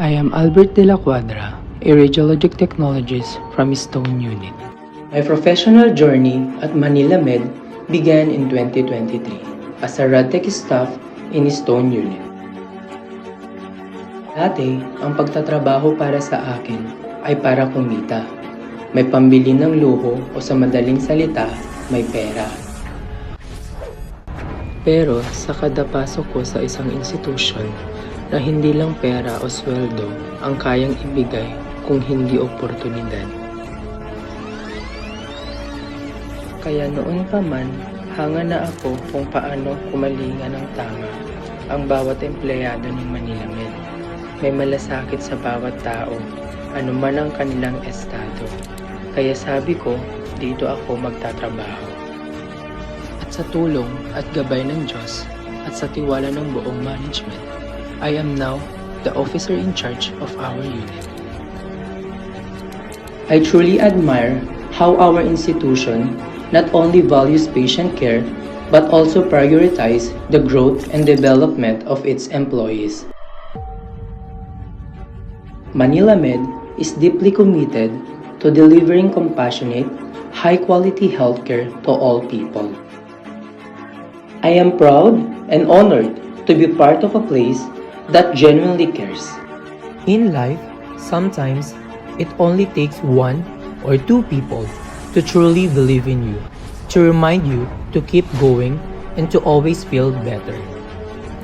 I am Albert De La Cuadra, a radiologic technologist from Stone Unit. My professional journey at Manila Med began in 2023 as a RadTech staff in Stone Unit. Dati, ang pagtatrabaho para sa akin ay para kumita. May pambili ng luho o sa madaling salita, may pera. Pero sa kada pasok ko sa isang institusyon na hindi lang pera o sweldo ang kayang ibigay kung hindi oportunidad. Kaya noon pa man, hanga na ako kung paano kumalinga ng tama ang bawat empleyado ng Manila Med. May malasakit sa bawat tao, anuman ang kanilang estado. Kaya sabi ko, dito ako magtatrabaho. At sa tulong at gabay ng Diyos at sa tiwala ng buong management, I am now the officer in charge of our unit. I truly admire how our institution not only values patient care but also prioritize the growth and development of its employees. Manila Med is deeply committed to delivering compassionate, high-quality healthcare to all people. I am proud and honored to be part of a place that genuinely cares. In life, sometimes it only takes one or two people to truly believe in you, to remind you to keep going and to always feel better.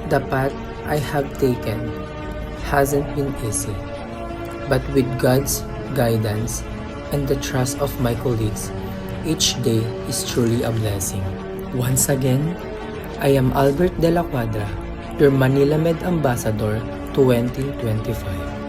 The path I have taken hasn't been easy, but with God's guidance and the trust of my colleagues, each day is truly a blessing. Once again, I am Albert De La Cuadra, your Manila Med Ambassador 2025.